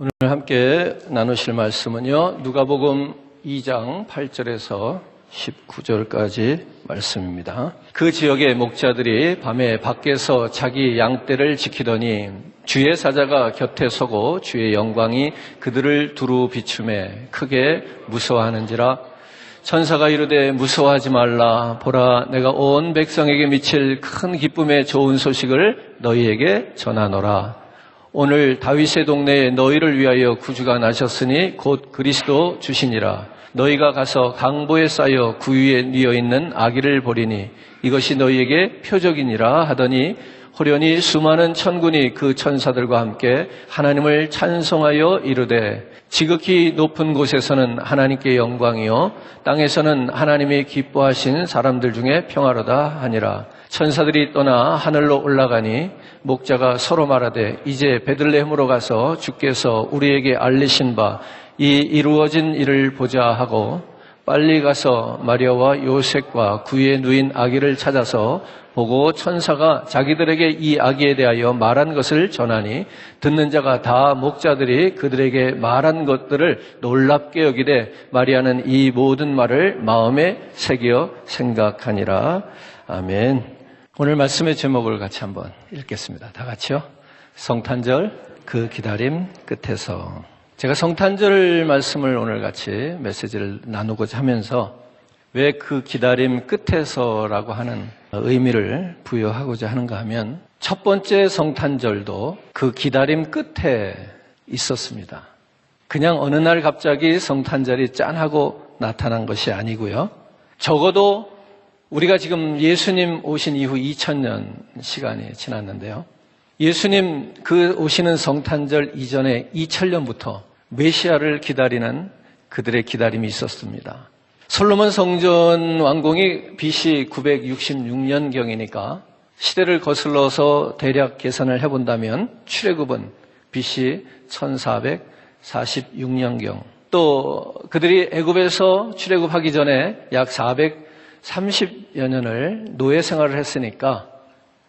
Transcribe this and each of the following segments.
오늘 함께 나누실 말씀은요, 누가복음 2장 8절에서 19절까지 말씀입니다. 그 지역의 목자들이 밤에 밖에서 자기 양떼를 지키더니 주의 사자가 곁에 서고 주의 영광이 그들을 두루 비추매 크게 무서워하는지라. 천사가 이르되 무서워하지 말라. 보라, 내가 온 백성에게 미칠 큰 기쁨의 좋은 소식을 너희에게 전하노라. 오늘 다윗의 동네에 너희를 위하여 구주가 나셨으니 곧 그리스도 주시니라. 너희가 가서 강보에 쌓여 구 위에 뉘어 있는 아기를 보리니 이것이 너희에게 표적이니라 하더니 호련히 수많은 천군이 그 천사들과 함께 하나님을 찬송하여 이르되 지극히 높은 곳에서는 하나님께 영광이요 땅에서는 하나님이 기뻐하신 사람들 중에 평화로다 하니라. 천사들이 떠나 하늘로 올라가니 목자가 서로 말하되 이제 베들레헴으로 가서 주께서 우리에게 알리신 바 이 이루어진 일을 보자 하고 빨리 가서 마리아와 요셉과 그 위에 누인 아기를 찾아서 보고 천사가 자기들에게 이 아기에 대하여 말한 것을 전하니 듣는 자가 다 목자들이 그들에게 말한 것들을 놀랍게 여기되 마리아는 이 모든 말을 마음에 새겨 생각하니라. 아멘. 오늘 말씀의 제목을 같이 한번 읽겠습니다. 다 같이요. 성탄절 그 기다림 끝에서. 제가 성탄절 말씀을 오늘 같이 메시지를 나누고자 하면서 왜 그 기다림 끝에서라고 하는 의미를 부여하고자 하는가 하면 첫 번째 성탄절도 그 기다림 끝에 있었습니다. 그냥 어느 날 갑자기 성탄절이 짠하고 나타난 것이 아니고요. 적어도 우리가 지금 예수님 오신 이후 2000년 시간이 지났는데요. 예수님 그 오시는 성탄절 이전에 2000년부터 메시아를 기다리는 그들의 기다림이 있었습니다. 솔로몬 성전 완공이 BC 966년경이니까 시대를 거슬러서 대략 계산을 해본다면 출애굽은 BC 1446년경, 또 그들이 애굽에서 출애굽하기 전에 약 430여 년을 노예 생활을 했으니까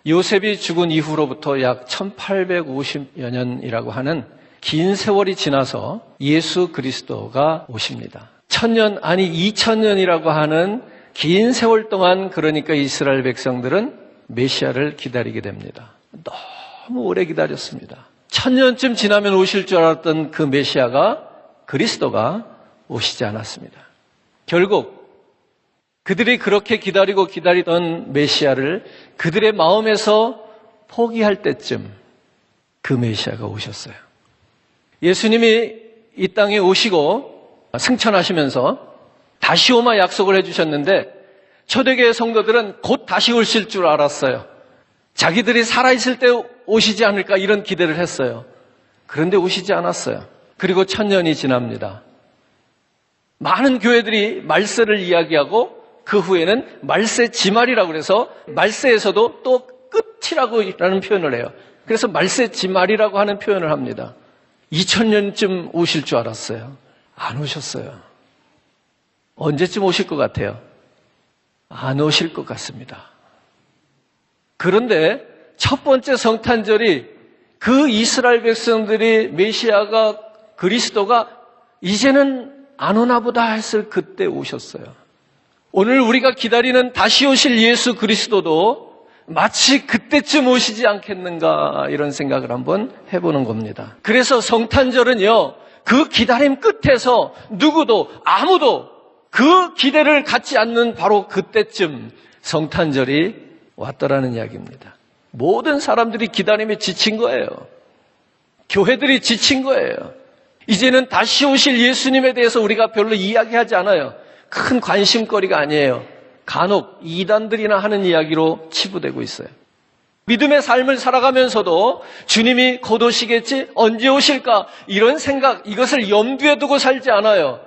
요셉이 죽은 이후로부터 약 1850여 년이라고 하는 긴 세월이 지나서 예수 그리스도가 오십니다. 1000년 아니 2000년이라고 하는 긴 세월 동안 그러니까 이스라엘 백성들은 메시아를 기다리게 됩니다. 너무 오래 기다렸습니다. 1000년쯤 지나면 오실 줄 알았던 그 메시아가 그리스도가 오시지 않았습니다. 결국 그들이 그렇게 기다리고 기다리던 메시아를 그들의 마음에서 포기할 때쯤 그 메시아가 오셨어요. 예수님이 이 땅에 오시고 승천하시면서 다시 오마 약속을 해주셨는데 초대교회 성도들은 곧 다시 오실 줄 알았어요. 자기들이 살아있을 때 오시지 않을까 이런 기대를 했어요. 그런데 오시지 않았어요. 그리고 1000년이 지납니다. 많은 교회들이 말세를 이야기하고 그 후에는 말세 지말이라고 해서 말세에서도 또 끝이라고 라는 표현을 해요. 그래서 말세 지말이라고 하는 표현을 합니다. 2000년쯤 오실 줄 알았어요. 안 오셨어요. 언제쯤 오실 것 같아요? 안 오실 것 같습니다. 그런데 첫 번째 성탄절이 그 이스라엘 백성들이 메시아가 그리스도가 이제는 안 오나 보다 했을 그때 오셨어요. 오늘 우리가 기다리는 다시 오실 예수 그리스도도 마치 그때쯤 오시지 않겠는가 이런 생각을 한번 해보는 겁니다. 그래서 성탄절은요, 그 기다림 끝에서 누구도 아무도 그 기대를 갖지 않는 바로 그때쯤 성탄절이 왔더라는 이야기입니다. 모든 사람들이 기다림에 지친 거예요. 교회들이 지친 거예요. 이제는 다시 오실 예수님에 대해서 우리가 별로 이야기하지 않아요. 큰 관심거리가 아니에요. 간혹 이단들이나 하는 이야기로 치부되고 있어요. 믿음의 삶을 살아가면서도 주님이 곧 오시겠지? 언제 오실까? 이런 생각, 이것을 염두에 두고 살지 않아요.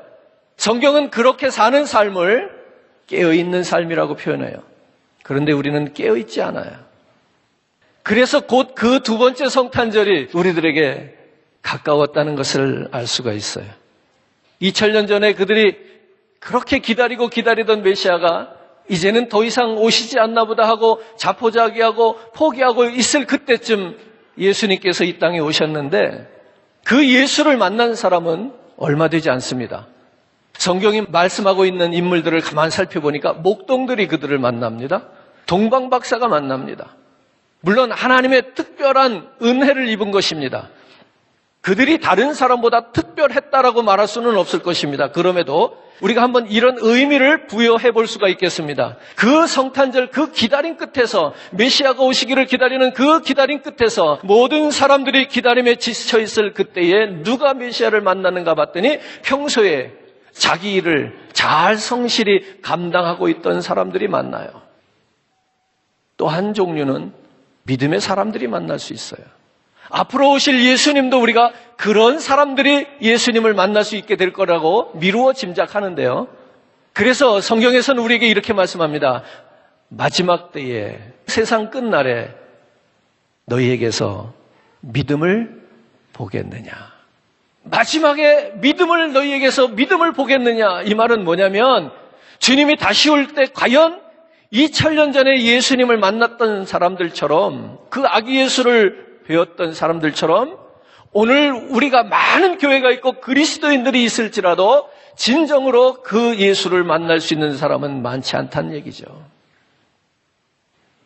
성경은 그렇게 사는 삶을 깨어있는 삶이라고 표현해요. 그런데 우리는 깨어있지 않아요. 그래서 곧 그 두 번째 성탄절이 우리들에게 가까웠다는 것을 알 수가 있어요. 2000년 전에 그들이 그렇게 기다리고 기다리던 메시아가 이제는 더 이상 오시지 않나 보다 하고 자포자기하고 포기하고 있을 그때쯤 예수님께서 이 땅에 오셨는데 그 예수를 만난 사람은 얼마 되지 않습니다. 성경이 말씀하고 있는 인물들을 가만 살펴보니까 목동들이 그들을 만납니다. 동방박사가 만납니다. 물론 하나님의 특별한 은혜를 입은 것입니다. 그들이 다른 사람보다 특별했다라고 말할 수는 없을 것입니다. 그럼에도 우리가 한번 이런 의미를 부여해 볼 수가 있겠습니다. 그 성탄절, 그 기다림 끝에서, 메시아가 오시기를 기다리는 그 기다림 끝에서 모든 사람들이 기다림에 지쳐 있을 그때에 누가 메시아를 만나는가 봤더니 평소에 자기 일을 잘 성실히 감당하고 있던 사람들이 만나요. 또 한 종류는 믿음의 사람들이 만날 수 있어요. 앞으로 오실 예수님도 우리가 그런 사람들이 예수님을 만날 수 있게 될 거라고 미루어 짐작하는데요. 그래서 성경에서는 우리에게 이렇게 말씀합니다. 마지막 때에, 세상 끝날에 너희에게서 믿음을 보겠느냐. 마지막에 너희에게서 믿음을 보겠느냐. 이 말은 뭐냐면 주님이 다시 올 때 과연 2000년 전에 예수님을 만났던 사람들처럼, 그 아기 예수를 배웠던 사람들처럼 오늘 우리가 많은 교회가 있고 그리스도인들이 있을지라도 진정으로 그 예수를 만날 수 있는 사람은 많지 않다는 얘기죠.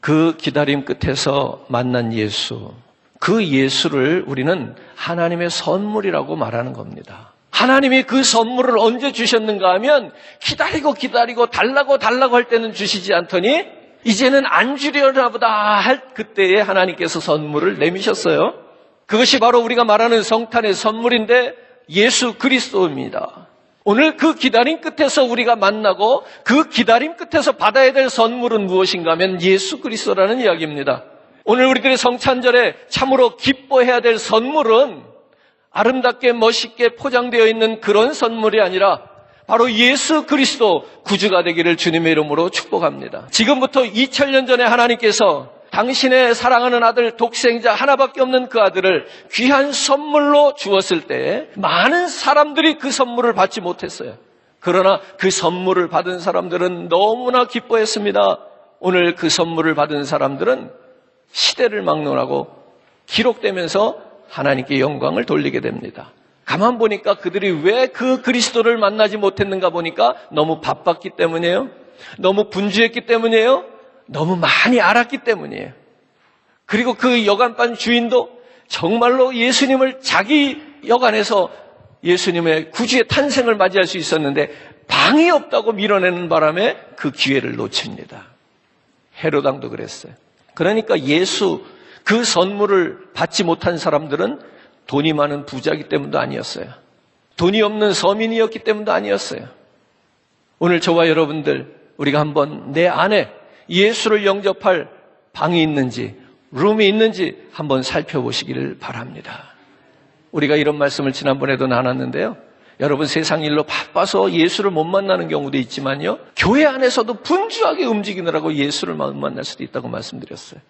그 기다림 끝에서 만난 예수, 그 예수를 우리는 하나님의 선물이라고 말하는 겁니다. 하나님이 그 선물을 언제 주셨는가 하면 기다리고 달라고 할 때는 주시지 않더니 이제는 안 주려나 보다 할 그때에 하나님께서 선물을 내미셨어요. 그것이 바로 우리가 말하는 성탄의 선물인데 예수 그리스도입니다. 오늘 그 기다림 끝에서 우리가 만나고 그 기다림 끝에서 받아야 될 선물은 무엇인가 하면 예수 그리스도라는 이야기입니다. 오늘 우리들의 성탄절에 참으로 기뻐해야 될 선물은 아름답게 멋있게 포장되어 있는 그런 선물이 아니라 바로 예수 그리스도 구주가 되기를 주님의 이름으로 축복합니다. 지금부터 2000년 전에 하나님께서 당신의 사랑하는 아들, 독생자 하나밖에 없는 그 아들을 귀한 선물로 주었을 때 많은 사람들이 그 선물을 받지 못했어요. 그러나 그 선물을 받은 사람들은 너무나 기뻐했습니다. 오늘 그 선물을 받은 사람들은 시대를 막론하고 기록되면서 하나님께 영광을 돌리게 됩니다. 가만 보니까 그들이 왜 그 그리스도를 만나지 못했는가 보니까 너무 바빴기 때문이에요. 너무 분주했기 때문이에요. 너무 많이 알았기 때문이에요. 그리고 그 여간반 주인도 정말로 예수님을 자기 여간에서 예수님의 구주의 탄생을 맞이할 수 있었는데 방이 없다고 밀어내는 바람에 그 기회를 놓칩니다. 헤롯 왕도 그랬어요. 그러니까 예수 그 선물을 받지 못한 사람들은 돈이 많은 부자이기 때문도 아니었어요. 돈이 없는 서민이었기 때문도 아니었어요. 오늘 저와 여러분들 우리가 한번 내 안에 예수를 영접할 방이 있는지 룸이 있는지 한번 살펴보시기를 바랍니다. 우리가 이런 말씀을 지난번에도 나눴는데요. 여러분 세상 일로 바빠서 예수를 못 만나는 경우도 있지만요. 교회 안에서도 분주하게 움직이느라고 예수를 못 만날 수도 있다고 말씀드렸어요.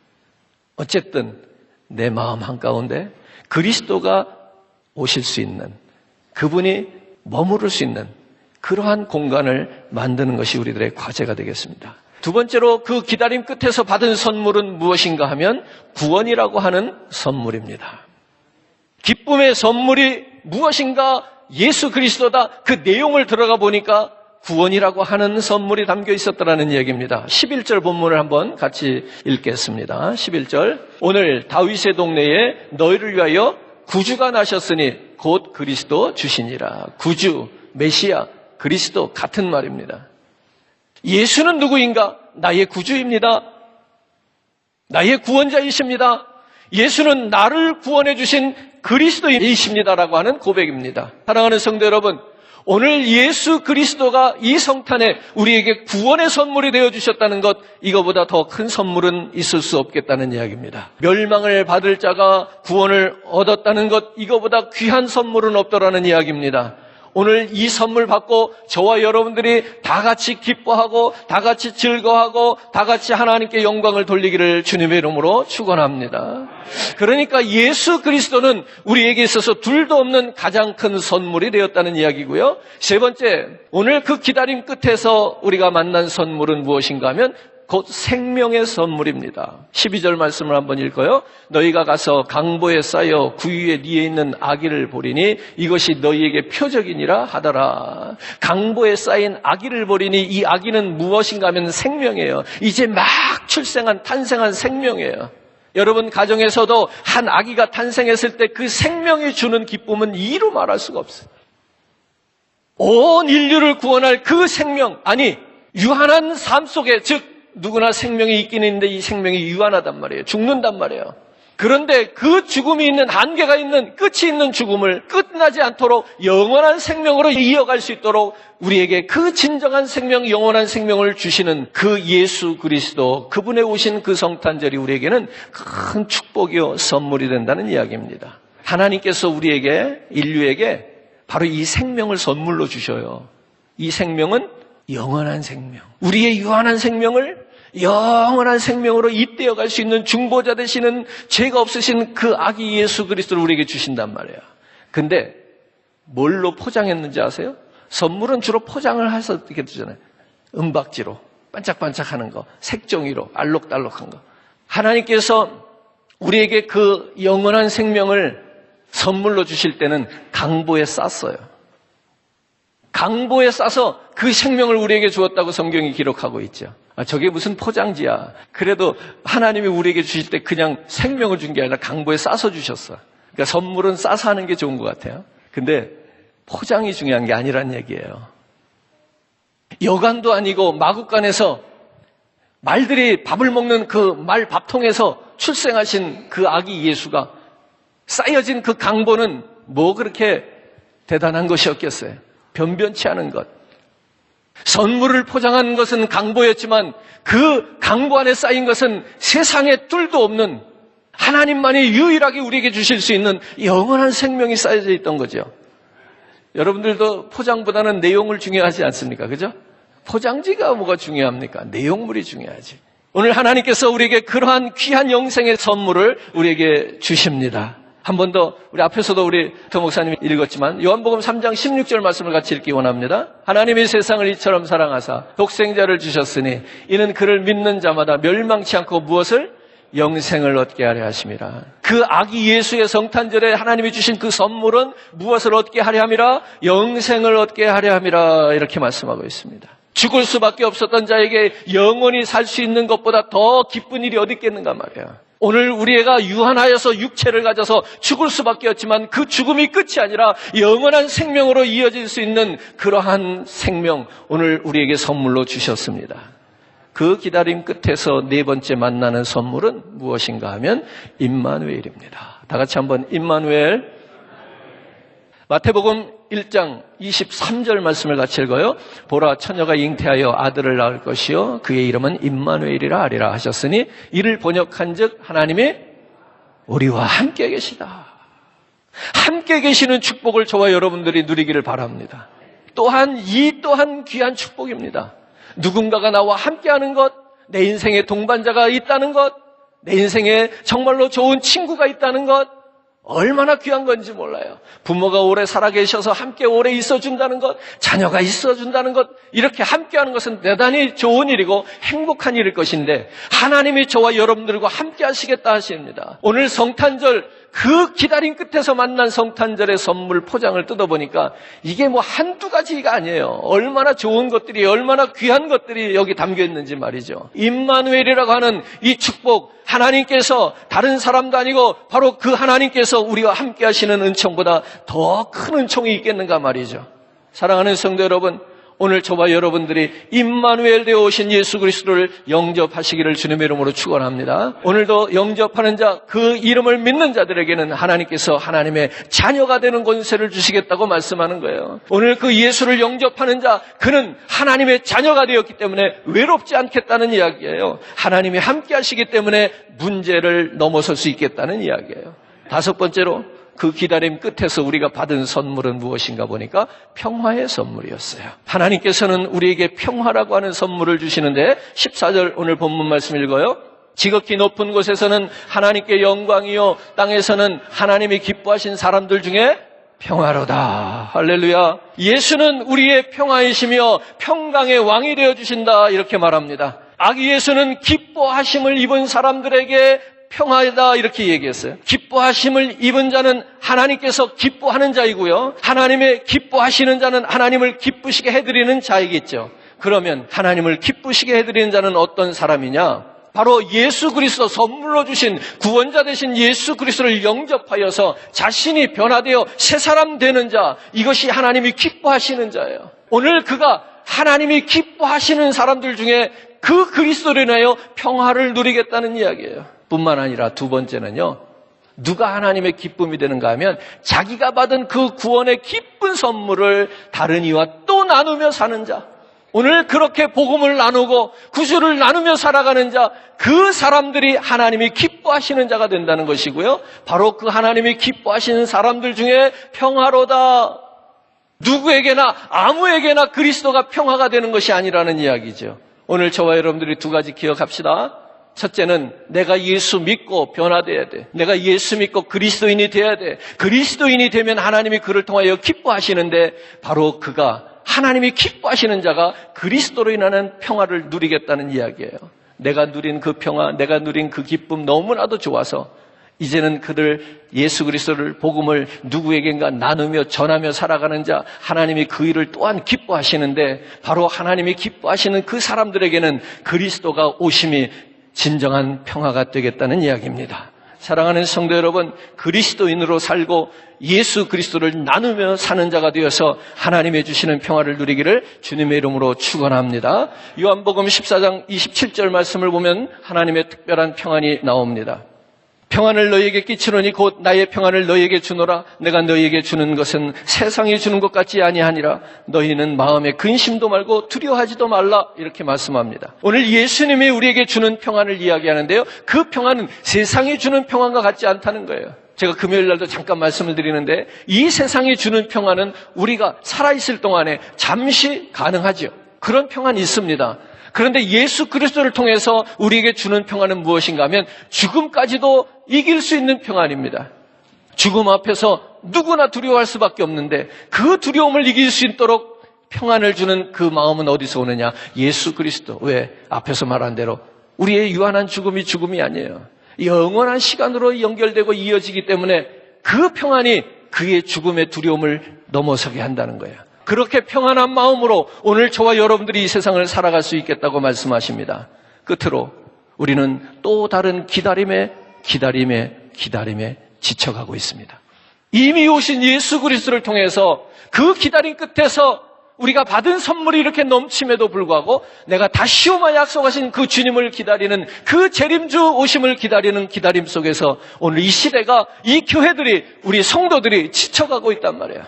어쨌든 내 마음 한가운데 그리스도가 오실 수 있는, 그분이 머무를 수 있는 그러한 공간을 만드는 것이 우리들의 과제가 되겠습니다. 두 번째로 그 기다림 끝에서 받은 선물은 무엇인가 하면 구원이라고 하는 선물입니다. 기쁨의 선물이 무엇인가? 예수 그리스도다. 그 내용을 들어가 보니까 구원이라고 하는 선물이 담겨 있었다는 얘기입니다. 11절 본문을 한번 같이 읽겠습니다. 11절. 오늘 다윗의 동네에 너희를 위하여 구주가 나셨으니 곧 그리스도 주시니라. 구주, 메시아, 그리스도 같은 말입니다. 예수는 누구인가? 나의 구주입니다. 나의 구원자이십니다. 예수는 나를 구원해 주신 그리스도이십니다라고 하는 고백입니다. 사랑하는 성도 여러분, 오늘 예수 그리스도가 이 성탄에 우리에게 구원의 선물이 되어주셨다는 것, 이거보다 더 큰 선물은 있을 수 없겠다는 이야기입니다. 멸망을 받을 자가 구원을 얻었다는 것, 이거보다 귀한 선물은 없더라는 이야기입니다. 오늘 이 선물 받고 저와 여러분들이 다 같이 기뻐하고 다 같이 즐거워하고 다 같이 하나님께 영광을 돌리기를 주님의 이름으로 축원합니다. 그러니까 예수 그리스도는 우리에게 있어서 둘도 없는 가장 큰 선물이 되었다는 이야기고요. 세 번째, 오늘 그 기다림 끝에서 우리가 만난 선물은 무엇인가 하면 곧 생명의 선물입니다. 12절 말씀을 한번 읽어요. 너희가 가서 강보에 쌓여 구유에 니에 있는 아기를 보리니 이것이 너희에게 표적이니라 하더라. 강보에 쌓인 아기를 보리니 이 아기는 무엇인가 하면 생명이에요. 이제 막 탄생한 생명이에요. 여러분 가정에서도 한 아기가 탄생했을 때 그 생명이 주는 기쁨은 이루 말할 수가 없어요. 온 인류를 구원할 그 생명, 아니 유한한 삶 속에, 즉 누구나 생명이 있긴 있는데 이 생명이 유한하단 말이에요. 죽는단 말이에요. 그런데 그 죽음이 있는, 한계가 있는, 끝이 있는 죽음을 끝나지 않도록 영원한 생명으로 이어갈 수 있도록 우리에게 그 진정한 생명, 영원한 생명을 주시는 그 예수 그리스도, 그분의 오신 그 성탄절이 우리에게는 큰 축복이요 선물이 된다는 이야기입니다. 하나님께서 우리에게, 인류에게 바로 이 생명을 선물로 주셔요. 이 생명은 영원한 생명, 우리의 유한한 생명을 영원한 생명으로 잇대어 갈 수 있는 중보자 되시는 죄가 없으신 그 아기 예수 그리스도를 우리에게 주신단 말이에요. 근데 뭘로 포장했는지 아세요? 선물은 주로 포장을 해서 이렇게 주잖아요. 은박지로 반짝반짝하는 거, 색종이로 알록달록한 거. 하나님께서 우리에게 그 영원한 생명을 선물로 주실 때는 강보에 쌌어요. 강보에 싸서 그 생명을 우리에게 주었다고 성경이 기록하고 있죠. 저게 무슨 포장지야. 그래도 하나님이 우리에게 주실 때 그냥 생명을 준 게 아니라 강보에 싸서 주셨어. 그러니까 선물은 싸서 하는 게 좋은 것 같아요. 근데 포장이 중요한 게 아니란 얘기예요. 여관도 아니고 마구간에서 말들이 밥을 먹는 그 말 밥통에서 출생하신 그 아기 예수가 쌓여진 그 강보는 뭐 그렇게 대단한 것이었겠어요. 변변치 않은 것. 선물을 포장한 것은 강보였지만 그 강보 안에 쌓인 것은 세상에 뚫도 없는, 하나님만이 유일하게 우리에게 주실 수 있는 영원한 생명이 쌓여져 있던 거죠. 여러분들도 포장보다는 내용을 중요하지 않습니까? 그죠? 포장지가 뭐가 중요합니까? 내용물이 중요하지. 오늘 하나님께서 우리에게 그러한 귀한 영생의 선물을 우리에게 주십니다. 한 번 더, 우리 앞에서도 우리 더 목사님이 읽었지만 요한복음 3장 16절 말씀을 같이 읽기 원합니다. 하나님이 세상을 이처럼 사랑하사 독생자를 주셨으니 이는 그를 믿는 자마다 멸망치 않고 무엇을? 영생을 얻게 하려 하심이라. 그 아기 예수의 성탄절에 하나님이 주신 그 선물은 무엇을 얻게 하려 함이라? 영생을 얻게 하려 함이라. 이렇게 말씀하고 있습니다. 죽을 수밖에 없었던 자에게 영원히 살 수 있는 것보다 더 기쁜 일이 어디 있겠는가 말이에요. 오늘 우리가 유한하여서 육체를 가져서 죽을 수밖에 없지만 그 죽음이 끝이 아니라 영원한 생명으로 이어질 수 있는 그러한 생명, 오늘 우리에게 선물로 주셨습니다. 그 기다림 끝에서 네 번째 만나는 선물은 무엇인가 하면 임마누엘입니다. 다 같이 한번 임마누엘. 마태복음 1장 23절 말씀을 같이 읽어요. 보라, 처녀가 잉태하여 아들을 낳을 것이요 그의 이름은 임마누엘이라 하리라 하셨으니 이를 번역한즉 하나님이 우리와 함께 계시다. 함께 계시는 축복을 저와 여러분들이 누리기를 바랍니다. 또한 귀한 축복입니다. 누군가가 나와 함께하는 것, 내 인생에 동반자가 있다는 것, 내 인생에 정말로 좋은 친구가 있다는 것, 얼마나 귀한 건지 몰라요. 부모가 오래 살아계셔서 함께 오래 있어준다는 것, 자녀가 있어준다는 것, 이렇게 함께하는 것은 대단히 좋은 일이고 행복한 일일 것인데 하나님이 저와 여러분들과 함께 하시겠다 하십니다. 오늘 성탄절, 그 기다림 끝에서 만난 성탄절의 선물 포장을 뜯어보니까 이게 뭐 한두 가지가 아니에요. 얼마나 좋은 것들이, 얼마나 귀한 것들이 여기 담겨 있는지 말이죠. 임마누엘이라고 하는 이 축복, 하나님께서 다른 사람도 아니고 바로 그 하나님께서 우리와 함께 하시는 은총보다 더 큰 은총이 있겠는가 말이죠. 사랑하는 성도 여러분, 오늘 저와 여러분들이 임마누엘 되어 오신 예수 그리스도를 영접하시기를 주님의 이름으로 축원합니다. 오늘도 영접하는 자, 그 이름을 믿는 자들에게는 하나님께서 하나님의 자녀가 되는 권세를 주시겠다고 말씀하는 거예요. 오늘 그 예수를 영접하는 자, 그는 하나님의 자녀가 되었기 때문에 외롭지 않겠다는 이야기예요. 하나님이 함께 하시기 때문에 문제를 넘어설 수 있겠다는 이야기예요. 다섯 번째로, 그 기다림 끝에서 우리가 받은 선물은 무엇인가 보니까 평화의 선물이었어요. 하나님께서는 우리에게 평화라고 하는 선물을 주시는데 14절 오늘 본문 말씀 읽어요. 지극히 높은 곳에서는 하나님께 영광이요 땅에서는 하나님이 기뻐하신 사람들 중에 평화로다. 할렐루야. 예수는 우리의 평화이시며 평강의 왕이 되어주신다. 이렇게 말합니다. 아기 예수는 기뻐하심을 입은 사람들에게 평화다 이렇게 얘기했어요. 기뻐하심을 입은 자는 하나님께서 기뻐하는 자이고요. 하나님의 기뻐하시는 자는 하나님을 기쁘시게 해드리는 자이겠죠. 그러면 하나님을 기쁘시게 해드리는 자는 어떤 사람이냐? 바로 예수 그리스도 선물로 주신 구원자 되신 예수 그리스도를 영접하여서 자신이 변화되어 새 사람 되는 자, 이것이 하나님이 기뻐하시는 자예요. 오늘 그가 하나님이 기뻐하시는 사람들 중에 그 그리스도로 인하여 평화를 누리겠다는 이야기예요. 뿐만 아니라 두 번째는요, 누가 하나님의 기쁨이 되는가 하면 자기가 받은 그 구원의 기쁜 선물을 다른 이와 또 나누며 사는 자, 오늘 그렇게 복음을 나누고 구주를 나누며 살아가는 자, 그 사람들이 하나님이 기뻐하시는 자가 된다는 것이고요. 바로 그 하나님이 기뻐하시는 사람들 중에 평화로다. 누구에게나 아무에게나 그리스도가 평화가 되는 것이 아니라는 이야기죠. 오늘 저와 여러분들이 두 가지 기억합시다. 첫째는 내가 예수 믿고 변화돼야 돼. 내가 예수 믿고 그리스도인이 돼야 돼. 그리스도인이 되면 하나님이 그를 통하여 기뻐하시는데 바로 그가 하나님이 기뻐하시는 자가 그리스도로 인하는 평화를 누리겠다는 이야기예요. 내가 누린 그 평화, 내가 누린 그 기쁨 너무나도 좋아서 이제는 그들 예수 그리스도를 복음을 누구에겐가 나누며 전하며 살아가는 자, 하나님이 그 일을 또한 기뻐하시는데 바로 하나님이 기뻐하시는 그 사람들에게는 그리스도가 오심이 진정한 평화가 되겠다는 이야기입니다. 사랑하는 성도 여러분, 그리스도인으로 살고 예수 그리스도를 나누며 사는 자가 되어서 하나님의 주시는 평화를 누리기를 주님의 이름으로 축원합니다. 요한복음 14장 27절 말씀을 보면 하나님의 특별한 평안이 나옵니다. 평안을 너희에게 끼치노니 곧 나의 평안을 너희에게 주노라. 내가 너희에게 주는 것은 세상이 주는 것 같지 아니하니라. 너희는 마음에 근심도 말고 두려워하지도 말라. 이렇게 말씀합니다. 오늘 예수님이 우리에게 주는 평안을 이야기하는데요, 그 평안은 세상이 주는 평안과 같지 않다는 거예요. 제가 금요일 날도 잠깐 말씀을 드리는데 이 세상이 주는 평안은 우리가 살아있을 동안에 잠시 가능하죠. 그런 평안이 있습니다. 그런데 예수 그리스도를 통해서 우리에게 주는 평안은 무엇인가 하면 죽음까지도 이길 수 있는 평안입니다. 죽음 앞에서 누구나 두려워할 수밖에 없는데 그 두려움을 이길 수 있도록 평안을 주는 그 마음은 어디서 오느냐? 예수 그리스도. 왜? 앞에서 말한 대로 우리의 유한한 죽음이 죽음이 아니에요. 영원한 시간으로 연결되고 이어지기 때문에 그 평안이 그의 죽음의 두려움을 넘어서게 한다는 거예요. 그렇게 평안한 마음으로 오늘 저와 여러분들이 이 세상을 살아갈 수 있겠다고 말씀하십니다. 끝으로 우리는 또 다른 기다림에 지쳐가고 있습니다. 이미 오신 예수 그리스도를 통해서 그 기다림 끝에서 우리가 받은 선물이 이렇게 넘침에도 불구하고 내가 다시 오마 약속하신 그 주님을 기다리는 그 재림주 오심을 기다리는 기다림 속에서 오늘 이 시대가, 이 교회들이, 우리 성도들이 지쳐가고 있단 말이에요.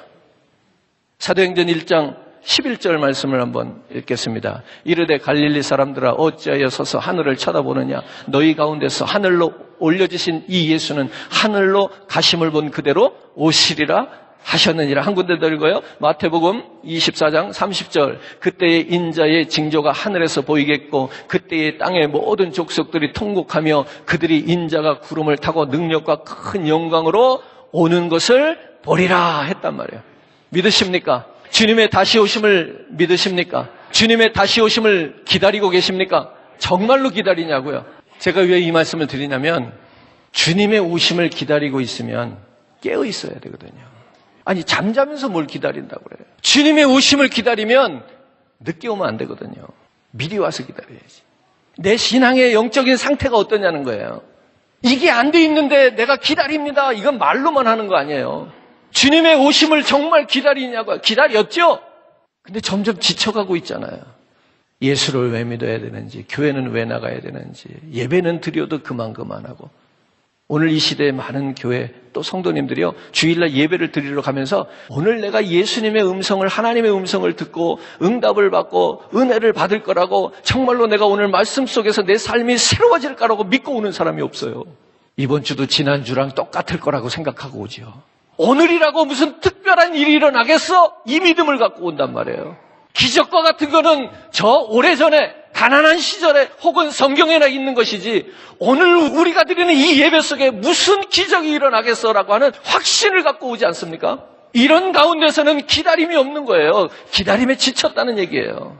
사도행전 1장 11절 말씀을 한번 읽겠습니다. 이르되 갈릴리 사람들아 어찌하여 서서 하늘을 쳐다보느냐? 너희 가운데서 하늘로 올려지신 이 예수는 하늘로 가심을 본 그대로 오시리라 하셨느니라. 한 군데 더 읽어요. 마태복음 24장 30절. 그때의 인자의 징조가 하늘에서 보이겠고 그때의 땅의 모든 족속들이 통곡하며 그들이 인자가 구름을 타고 능력과 큰 영광으로 오는 것을 보리라 했단 말이에요. 믿으십니까? 주님의 다시 오심을 믿으십니까? 주님의 다시 오심을 기다리고 계십니까? 정말로 기다리냐고요? 제가 왜 이 말씀을 드리냐면 주님의 오심을 기다리고 있으면 깨어 있어야 되거든요. 아니 잠자면서 뭘 기다린다고 그래요? 주님의 오심을 기다리면 늦게 오면 안 되거든요. 미리 와서 기다려야지. 내 신앙의 영적인 상태가 어떠냐는 거예요. 이게 안 돼 있는데 내가 기다립니다. 이건 말로만 하는 거 아니에요. 주님의 오심을 정말 기다리냐고요. 기다렸죠? 근데 점점 지쳐가고 있잖아요. 예수를 왜 믿어야 되는지, 교회는 왜 나가야 되는지, 예배는 드려도 그만하고. 오늘 이 시대의 많은 교회 또 성도님들이요, 주일날 예배를 드리러 가면서 오늘 내가 예수님의 음성을, 하나님의 음성을 듣고 응답을 받고 은혜를 받을 거라고, 정말로 내가 오늘 말씀 속에서 내 삶이 새로워질 거라고 믿고 오는 사람이 없어요. 이번 주도 지난주랑 똑같을 거라고 생각하고 오죠. 오늘이라고 무슨 특별한 일이 일어나겠어? 이 믿음을 갖고 온단 말이에요. 기적과 같은 거는 저 오래전에 가난한 시절에 혹은 성경에나 있는 것이지, 오늘 우리가 드리는 이 예배 속에 무슨 기적이 일어나겠어라고 하는 확신을 갖고 오지 않습니까? 이런 가운데서는 기다림이 없는 거예요. 기다림에 지쳤다는 얘기예요.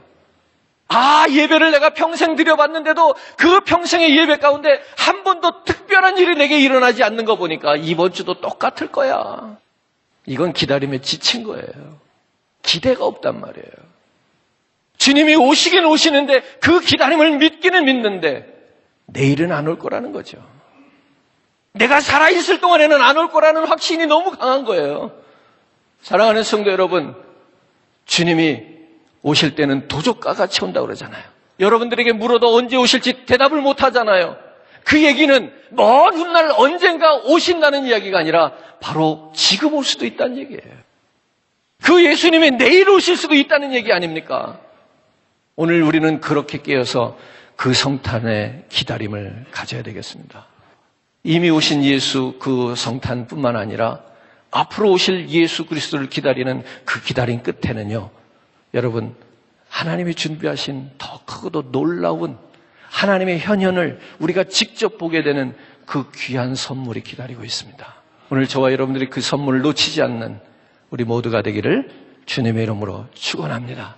예배를 내가 평생 드려봤는데도 그 평생의 예배 가운데 한 번도 특별한 일이 내게 일어나지 않는 거 보니까 이번 주도 똑같을 거야. 이건 기다림에 지친 거예요. 기대가 없단 말이에요. 주님이 오시긴 오시는데 그 기다림을 믿기는 믿는데 내일은 안 올 거라는 거죠. 내가 살아있을 동안에는 안 올 거라는 확신이 너무 강한 거예요. 사랑하는 성도 여러분, 주님이 오실 때는 도적과 같이 온다고 그러잖아요. 여러분들에게 물어도 언제 오실지 대답을 못 하잖아요. 그 얘기는 먼 훗날 언젠가 오신다는 이야기가 아니라 바로 지금 올 수도 있다는 얘기예요. 그 예수님이 내일 오실 수도 있다는 얘기 아닙니까? 오늘 우리는 그렇게 깨어서 그 성탄의 기다림을 가져야 되겠습니다. 이미 오신 예수 그 성탄뿐만 아니라 앞으로 오실 예수 그리스도를 기다리는 그 기다림 끝에는요, 여러분, 하나님이 준비하신 더 크고도 놀라운 하나님의 현현을 우리가 직접 보게 되는 그 귀한 선물이 기다리고 있습니다. 오늘 저와 여러분들이 그 선물을 놓치지 않는 우리 모두가 되기를 주님의 이름으로 축원합니다.